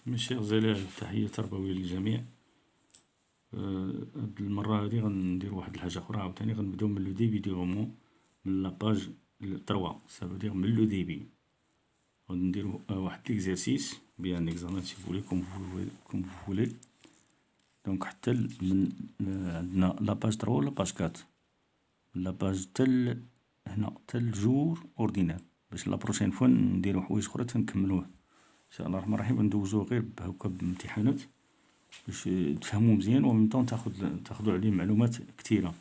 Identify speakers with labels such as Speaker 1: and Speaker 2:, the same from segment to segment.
Speaker 1: Mes chers élèves, تحية تربوية للجميع. هاد المرة هادي غنديرو واحد الحاجة أخرى عاوتاني، غنبداو من لو ديبي دو رومون، من لاباج 3، سافو من لو ديبي. غنديرو واحد ليكزارسيس بيان ليكزامان سي فولي كوم فولي. دونك حتى من عندنا لاباج 3 ولا باج 4، من لاباج تل هنا تل جور اوردينار، باش لا بروشين فوا نديرو حوايج أخرى تنكملوه ان شاء الله الرحمن الرحيم. ندوزو غير هكا بامتحانات باش تفهمو مزيان و ميم طون تاخدو عليه معلومات كتيرة،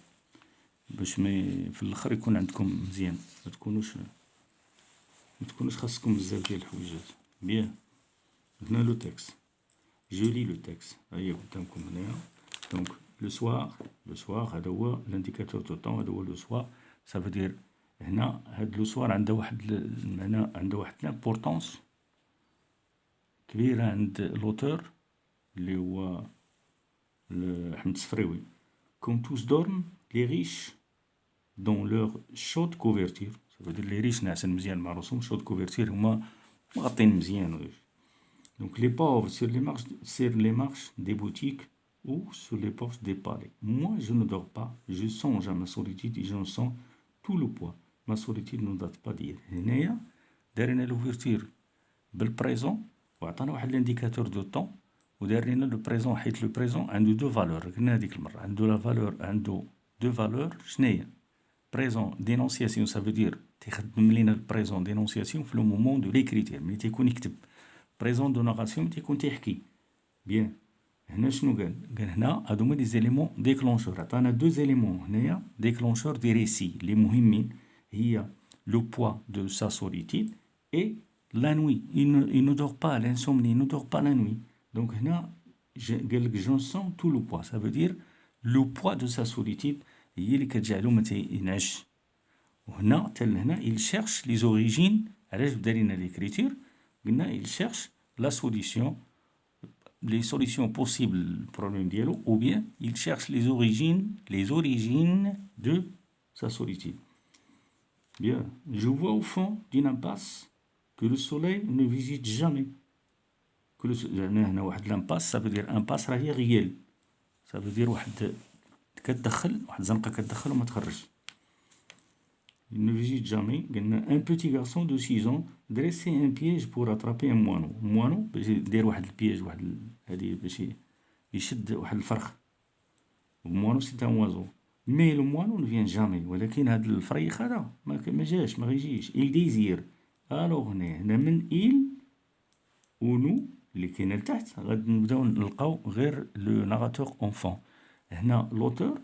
Speaker 1: باش في الاخر يكون عندكم مزيان، ما تكونوش خاصكم بزاف ديال الحويجات. بيان، هنا لو تكست، جو لي لو تكست، هيا قدامكم هنايا. دونك لو سوار هذا هو لانديكاتور دو طون، هذا هو لو سوار. سافو دير هنا هاد لو سوار عنده واحد المعنى، عنده واحد لامبورطونس كبيرة عند لوتور اللي هو أحمد السفريوي. كوم توس دورم لي ريش دون لور شوت كوفرتير، سافو دير لي ريش ناعسين مزيان مع راسهم، شوت كوفرتير هما مغطين مزيان. دونك لي pauvres sur les marches des boutiques ou sur les porches des palais. Moi je ne dors pas, je songe à ma solitude et j'en sens tout le poids. Ma solitude ne date pas d'hier. هنايا دارينا لوفرتير بالبريزون وعطانا واحد لانديكاتور دو طون، ودار لينا لو بريزون، حيت لو بريزون عنده دو فالور. قلنا هاديك المرة عنده لا فالور، عنده دو فالور. شناهي بريزون دينونسياسيون، سافو دير تيخدم لينا البريزون دينونسياسيون في لو مومون دو ليكريتير، ملي تيكون يكتب. بريزون دو ناراسيون تيكون تيحكي. بيان، هنا شنو قال هنا هادو هما لي زيليمون ديكلونشور. عطانا دو زيليمون هنايا ديكلونشور دي ريسي لي مهمين، هي لو بوا دو سا سوليتيد اي la nuit. Il ne dort pas, l'insomnie, il ne dort pas la nuit. Donc, j'en sens tout le poids. Ça veut dire le poids de sa solitude. Il cherche les origines. L'écriture, il cherche la solution, les solutions possibles au problème d'Yelo, ou bien il cherche les origines de sa solitude. Bien, je vois au fond d'une impasse que le soleil ne visite jamais. Que هنا واحد لامباس، ça veut dire impasse راهي غيال، ça veut dire واحد كتدخل واحد زنقة كتدخل وما تخرجش. Il ne visite jamais. قلنا un petit garçon de 6 ans dressait un piège pour attraper un moineau. moineau باش يدير واحد البياج، واحد هادي باش يشد واحد الفرخ. moineau c'est un oiseau. Mais le moineau ne vient jamais. ولكن هاد الفريخ هذا ما جاش، ما غيجيش. il désire. الوغ هنا من إيل ونو اللي كاين لتحت غادي نبداو نلقاو غير لو ناراتور اونفون. هنا لوتور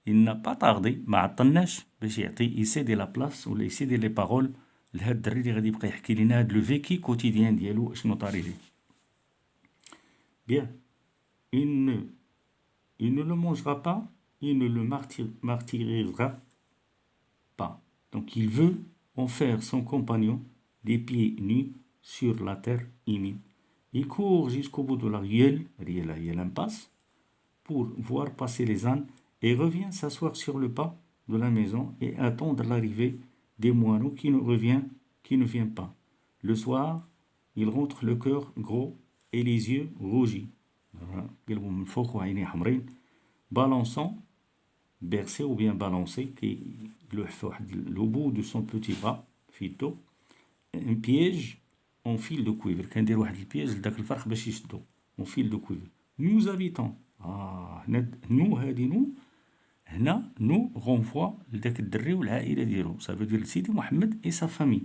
Speaker 1: il n'a pas tardé، ما عطلناش باش يعطي يسيدي لا بلاس ولا يسيدي لي بارول لهاد الدري اللي غادي يبقى يحكي لينا هاد لو فيكي كوتيديان ديالو اشنو طاري ليه. بيان، il ne le mangera pas, il ne le martyrisera pas. Donc il veut en faire son compagnon, des pieds nus sur la terre humide. Il court jusqu'au bout de la ruelle, l'impasse, pour voir passer les ânes et revient s'asseoir sur le pas de la maison et attendre l'arrivée des moineaux qui ne vient pas. Le soir, il rentre le cœur gros et les yeux rougis, balançant, bercé ou bien balancé, le bout de son petit bras, fito, un piège en fil de cuivre. كندير واحد البياج لداك الفرخ باش يشدو en fil de cuivre. Nous habitons. نو هادي نو هنا نو غونفوا لداك الدري والعائله ديالو. ça veut dire سيدي محمد et sa famille.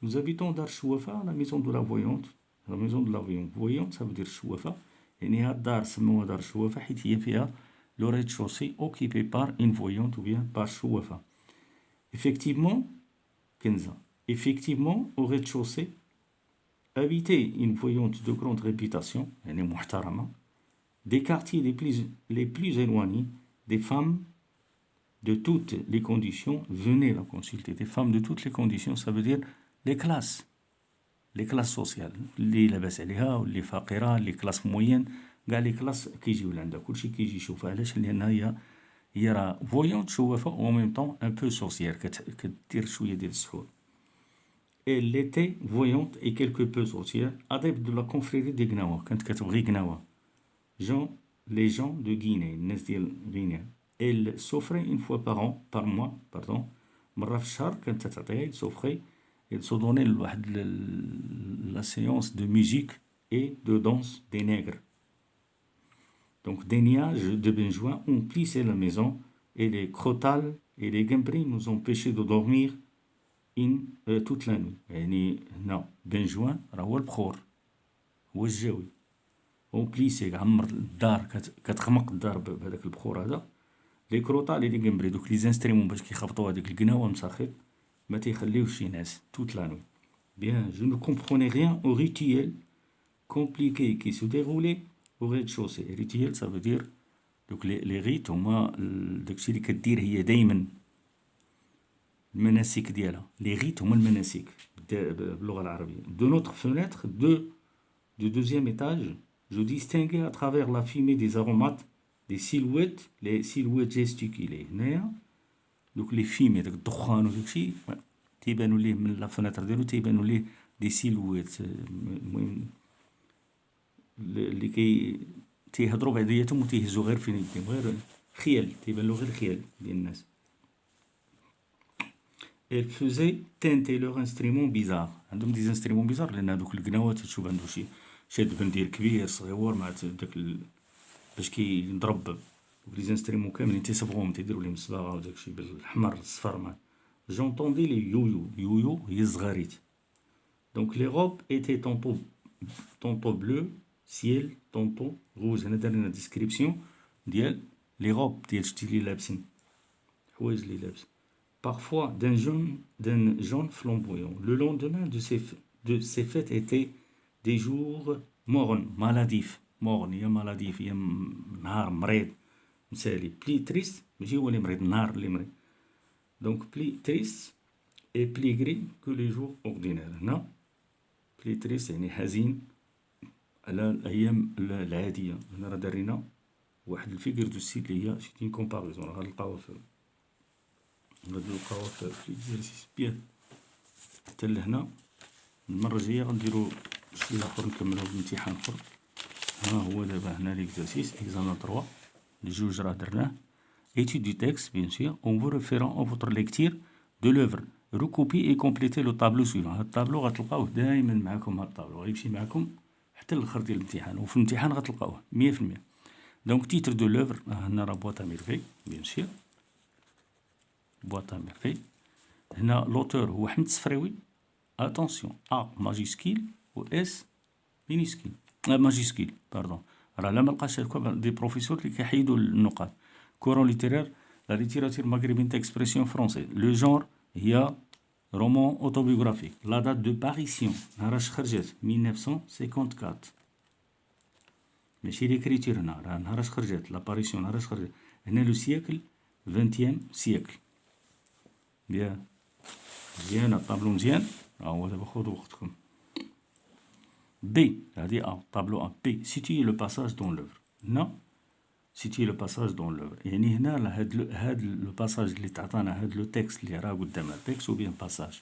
Speaker 1: Nous habitons دار الشوافة، la maison de la voyante. la maison de la voyante ça veut dire الشوافة، يعني هاد الدار سموها دار الشوافة حيت هي فيها le rez-de-chaussée occupé par une voyante ou bien par chouafa. Effectivement, Kenza, effectivement, au rez-de-chaussée, habitait une voyante de grande réputation, des quartiers les plus éloignés, des femmes de toutes les conditions venaient la consulter. Des femmes de toutes les conditions, ça veut dire les classes sociales. Les labas عليها واللي فقيرة، les classes moyennes. كاع لي كلاس كيجيو لعندها، كلشي كيجي يشوفها. علاش؟ لأنها هي راه فويونت شوافة و ميم طون ان بو سورسيير، كدير شوية ديال السحور. Elle était voyante et quelque peu sorcière, adepte de la confrérie des Gnawa. Quand كتبغي Gnawa. Les gens de Guinée, الناس ديال غينيا. Elle s'offrait une fois par mois, pardon. مرة في الشهر كانت تعطيها, elle s'offrait, elle se donnait la séance de musique et de danse des nègres. Donc des nuages de benjoin ont plissé la maison et les crotales et les guimbris nous empêchaient de dormir toute la nuit. يعني هنا benjoin راه هو البخور, هو الجاوي. اون بليسي عمر الدار, كتخمق الدار بهذاك البخور هذا. لي كروطا لي كيمبري دوك لي زانستريمون باش كيخبطوا هذيك القناوه مساخيط ما تيخليوش ينعس توت لا نوي. Bien, je ne comprenais rien au rituel compliqué qui se déroulait au rez-de-chaussée. Rituel, ça veut dire donc les rites هما داكشي اللي كدير هي دائما المناسك ديالها. لي ريت هما المناسك باللغه العربيه. De notre fenêtre du deuxième étage, je distinguais à travers la fumée des aromates des silhouettes, les silhouettes gesticulées. Donc les fumées, داك الدخان وداكشي تيبانوا ليه من لا فناتر ديالو, تيبانوا ليه دي سيلويت, المهم اللي تيهضروا بعضياتهم وتيهزوا غير فين يديهم, غير خيال, تيبان له غير خيال ديال الناس. Elle faisait teinter leur instrument bizarre. عندهم دي انسترومون بيزار لان هذوك القناوات تشوف عنده شي شاد بندير كبير صغيور مع داك باش كيضرب دوك لي انسترومون كاملين تيصبغوهم تيديروا لهم الصباغه وداك الشيء بالاحمر الصفر مع j'entendais les yo-yo هي الزغاريت. Donc les robes étaient tantôt bleu ciel tantôt rouge. هنا درنا ديسكريبسيون ديال لي روب ديال شتي لي لابسين حوايج لي لابس. Parfois d'un jaune flamboyant. Le lendemain de ces fêtes étaient des jours mornes, maladifs. Morne, il y a maladif, il y a نهار مريض مسالي. Plus triste, ماشي هو اللي مريض, النهار اللي مريض. Donc plus triste et plus gris que les jours ordinaires. هنا plus triste يعني حزين على الأيام العادية. هنا راه دارينا واحد الفيغور دو ستيل اللي هي سيت اون كومباريزون, راه غنلقاوها غادي نلقاوها في ليكزارسيس. بيان, حتى لهنا. المرة الجاية غنديرو شي لاخر نكملو بامتحان اخر. ها هو دابا هنا ليكزارسيس اكزامان 3 الجوج راه درناه. Étude du texte, bien sûr, en vous référant à votre lecture de l'œuvre. Recopiez et complétez le tableau suivant. هاد الطابلو غتلقاوه دائما معكم, هاد الطابلو غيمشي معكم حتى الاخر ديال الامتحان, وفي الامتحان غتلقاوه 100%. Donc titre de l'œuvre, هنا راه boîte à merveille, bien sûr. boîte à merveille. هنا l'auteur هو حمد الصفراوي. attention, A majuscule و S minuscule, majuscule, pardon. راه لا ملقاش دي بروفيسور اللي كيحيدوا النقاط. courant littéraire, la littérature maghrébine d'expression française. Le genre هي roman autobiographique. La date de parution نهاراش خرجت 1954. ماشي l'écriture هنا, راه نهاراش خرجت l'apparition, نهاراش خرجت. هنا لو سيكل 20e siècle. بيان, مزيان الطابلو مزيان. هو دابا خذوا وقتكم. بي هادي ا طابلو ا بي situer le passage dans l'œuvre. هنا situer le passage dans l'œuvre يعني هنا هاد لو باساج اللي تعطانا, هاد لو تكست اللي راه قدامنا, تكست او بيان باساج,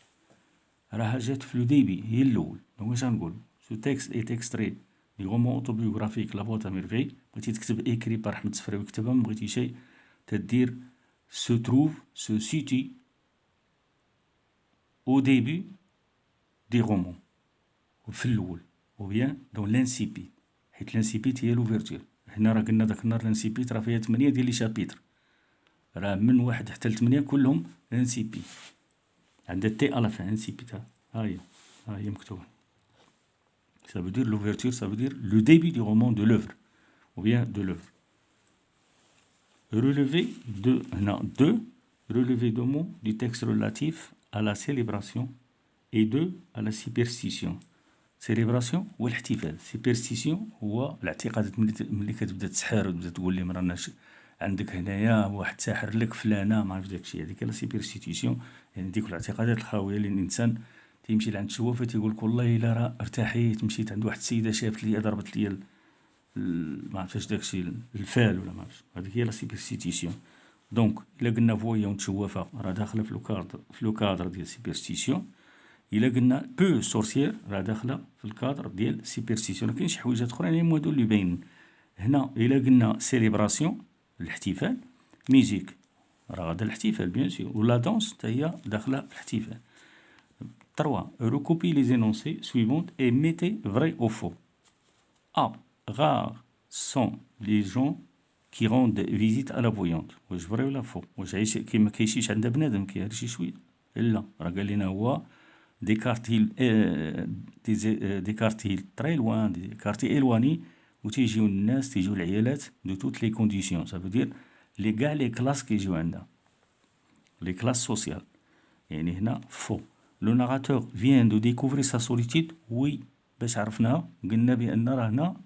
Speaker 1: راه جات في لو ديبي, هي الاول. دونك واش غنقول؟ سو تكست اي اكستري دي رومان اوتوبيوغرافيك لا بوط ا ميرفي. بغيتي تكتب ايكري بار احمد الصفراوي كتبها, ما بغيتي شي تدير se trouve, se situe au début des romans, في الأول, ou bien dans l'incipit, حيت l'incipit هي l'ouverture. هنا راه قلنا داك النهار l'incipit راه فيها 8 ديال لي شابيتر, راه من 1 حتى ل8 كلهم l'incipit, عندها تي على fin incipit. ها هي مكتوبة. Ça veut dire l'ouverture, ça veut dire le début du roman, de l'œuvre, ou bien de l'œuvre. Relevé deux mots du texte relatif à la célébration et 2 à la superstition. célébration هو الاحتفال, superstition هو الاعتقادات. ملي كتبدا تسحر وتبدا تقول لي رانا عندك هنايا واحد ساحر لك فلانه ما عرفت داكشي, هذيك لا superstition. يعني ديك الاعتقادات الخاويه اللي الانسان تيمشي لعند الشوافه تيقول لك والله الا راه ارتحيت, مشيت عند واحد السيده شافت لي ضربت لي ما عرفتش داكشي الفال ولا ما عرفتش, هذيك هي لا superstition. دونك الا قلنا فويون تشوافه راه داخله في لو كادر ديال superstition. إلا قلنا بو سورسيير راه داخلة في الكادر ديال سيبرستيسيون. كاين شي حويجات أخرين هما هادو اللي باينين هنا. إلا قلنا سيليبراسيون الاحتفال، ميوزيك راه غادا الاحتفال بيان سور، ولا دونس حتى هي داخلة في الاحتفال. 3. Recopiez les énoncés suivants et mettez vrai ou faux. A. Rares sont les gens qui rendent visite à la voyante. واش فري ولا فو؟ واش عايش كيما كيعيشيش عندها بنادم كيهري شي شويه؟ لا، راه قال لنا هو دي كارتيل دي كارتيل تري لوان، دي كارتي الواني، وتيجيو الناس، تيجيو العيالات دو توت لي كونديسيون. سافو دير لي كاع لي كلاس كيجيو عندها، لي كلاس سوسيال. يعني هنا فو. لو ناراتور فيان دو ديكوفري سا سوليتيد. وي، باش عرفناها قلنا بان راه هنا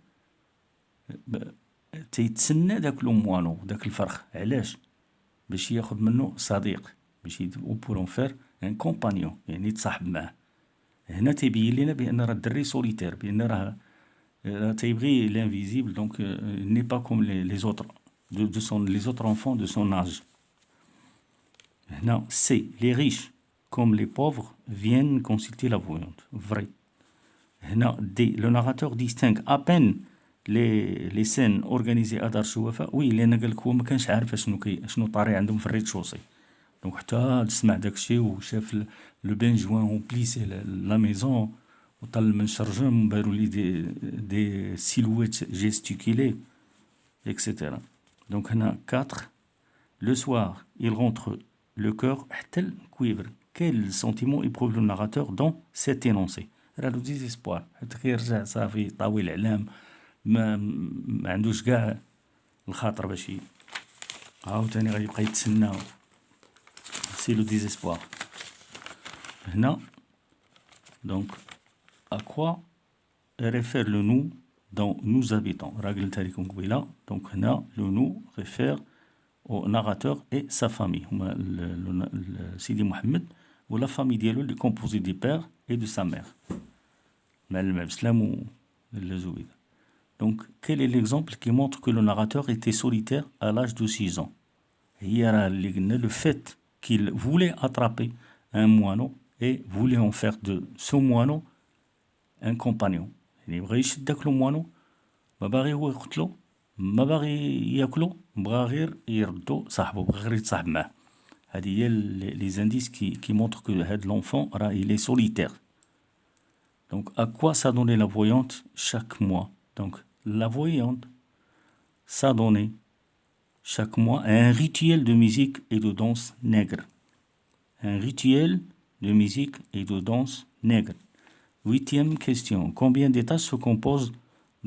Speaker 1: تيتسنى داك لو موانو، داك الفرخ. علاش؟ باش ياخد منه صديق، باش بور فير ان كومبانيون، يعني يتصاحب معاه. هنا تيبين لنا بان راه الدري سوليتير، بان راه تيبغي لانفيزيبل، دونك ني با كوم لي زوتر دو سون لي زوتر انفون دو سون اج. هنا سي لي ريش كوم لي بوفر فيان كونسلتي لا فويونت. فري. هنا دي لو ناراتور ديستينغ ابين لي سين اورغانيزي ا دار الشوافه. وي، لان قالك هو ما كانش عارف شنو طاري عندهم في الريد شوسي، دونك حتى سمع داكشي وشاف لو بين جوان اون بليسي لا ميزون، وطل من شرجم بارو لي دي سيلويت جيستيكولي اكسيتيرا. دونك هنا 4. لو سوار il rentre le cœur حتى الكويفر. quel sentiment éprouve le narrateur dans cet énoncé؟ راه لو ديزيسبوار، حتى كيرجع صافي طاويل الاعلام، ما عندوش كاع الخاطر باش عاوتاني غيبقى يتسنى. سي لو ديزيسبوار. هنا دونك à quoi réfère le nous dont nous habitons؟ راه قلتها لكم قبيله. دونك هنا لو نو réfère au narrateur et sa famille، هما سيدي محمد ولا فامي ديالو اللي كومبوزي دي بير et de sa mère، معلم عبد السلام والزبيدة. Donc, quel est l'exemple qui montre que le narrateur était solitaire à l'âge de 6 ans? Le fait qu'il voulait attraper un moineau et voulait en faire de ce moineau un compagnon. Il بغى يشد داك لو موانو، ما باغي هو يقتلو، ما باغي ياكلو، بغا غير يردو صاحبو، بغا غير يتصاحب معاه. هادي هي لي زانديس qui montrent que هاد l'enfant راه il est solitaire. Donc, à quoi s'adonnait la voyante chaque mois? Donc, la voyante s'adonnait chaque mois à un rituel de musique et de danse nègre. Un rituel de musique et de danse nègre. 8e question. Combien d'étages se composent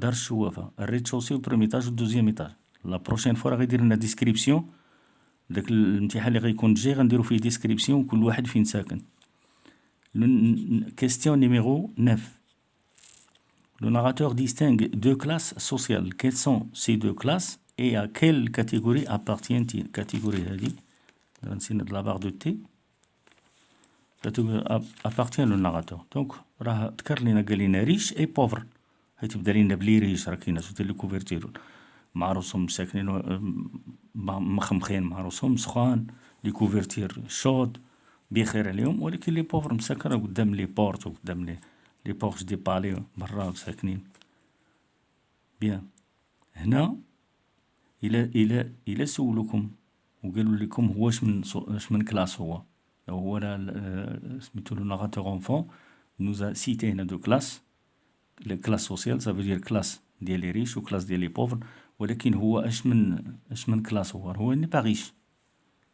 Speaker 1: Dar Chouafa? Rez-de-chaussée au premier étage ou au deuxième étage? La prochaine fois, غيدير لنا description. داك الامتحان اللي غيكون جاي غنديرو فيه description كل واحد فين ساكن. Question numéro 9. Le narrateur distingue deux classes sociales. Quelles sont ces deux classes et à quelle catégorie appartiennent-ils? Catégorie هذه نسينا de la barre de T. Catégorie appartient le narrateur. Donc راه ذكر لنا قال لنا ريش اي بوفر، حيت بدا لنا بلي ريش راه كاين ناس اللي كوفرتيرون مع روسهم ساكنين مخمخين، مع روسهم سخان، لي كوفرتير شود بخير عليهم، ولكن لي بوفر مساكنه قدام لي بورت وقدام لي بورش دي بالي برا ساكنين. بيان. هنا الى سولوكم وقالوا لكم هو اش من كلاس هو سميتو لو ناراتور انفون نوزا سيتي هنا دو كلاس. لي كلاس سوسيال ça veut dire كلاس ديال لي ريش وكلاس ديال لي بوفر، ولكن هو اش من كلاس هو ني با ريش،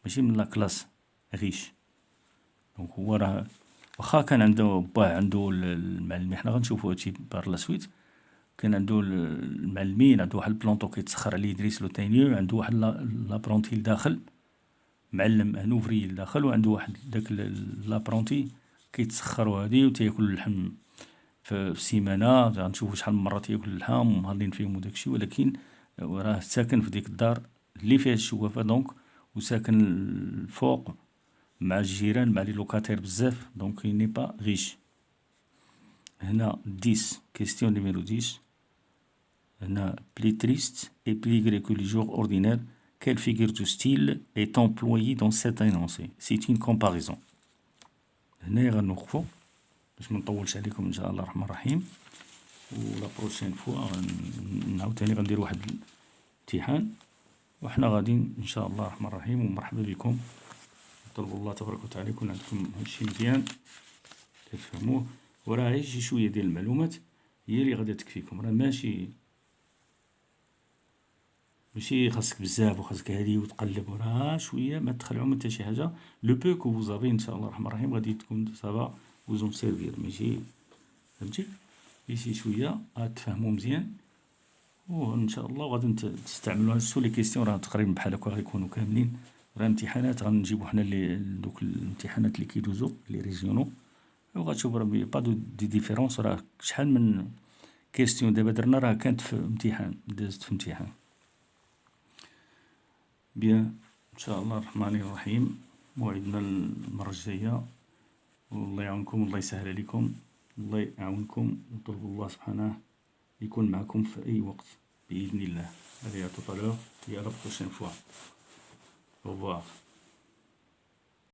Speaker 1: ماشي من لا كلاس ريش. دونك هو راه واخا كان عنده باه عنده المعلمين، حنا غنشوفو هادشي بار لا سويت، كان عنده المعلمين، عنده واحد البلونطو كيتسخر عليه يدريس لو تينيو، عنده واحد لابرونتي لداخل، معلم ان اوفري لداخل، وعنده واحد داك لابرونتي كيتسخرو هادي وتياكل اللحم في السيمانه. غنشوفو شحال من مره تياكل اللحم ومهلين فيهم وداكشي، ولكن راه ساكن في ديك الدار اللي فيها الشوافه، دونك وساكن الفوق مع الجيران مع لي لوكاتير بزاف، دونك ني با ريش. هنا 10 كيستيون نيميرو 10. هنا بلي تريست et plus gris que les jours ordinaires. Quelle figure de style est employée dans cet énoncé? C'est une comparaison. هنا غنوقفو باش ما نطولش عليكم ان شاء الله الرحمن الرحيم. ولا بروشين فوا عاوتاني غندير واحد الامتحان، وحنا غاديين ان شاء الله الرحمن الرحيم. ومرحبا بكم، نطلب الله تبارك وتعالى يكون عندكم هادشي مزيان تفهموه، وراه غير شي شويه ديال المعلومات هي اللي غادا تكفيكم. راه ماشي خاصك بزاف وخاصك هادي وتقلب، وراه شويه ما تخلعوا حتى شي حاجه. لو بو كو فوزافي ان شاء الله الرحمن الرحيم غادي تكون سافا وزون سيرفير، ماشي فهمتي شي شويه غتفهموا مزيان، وان شاء الله غادي تستعملوا سو لي كيستيون راه تقريبا بحال هكا غيكونوا كاملين. راه امتحانات غنجيبو حنا دوك الامتحانات اللي كيدوزو لي ريجيونو، وغتشوف راه با دي ديفيرونس. راه شحال من كيستيون دابا درنا راه كانت في امتحان، دازت في امتحان. بيان ان شاء الله الرحمن الرحيم، موعدنا المره الجايه، والله يعاونكم والله يسهل عليكم، الله يعاونكم، ونطلب الله سبحانه يكون معكم في اي وقت باذن الله. Allez, à tout à l'heure et à la prochaine fois. Au revoir.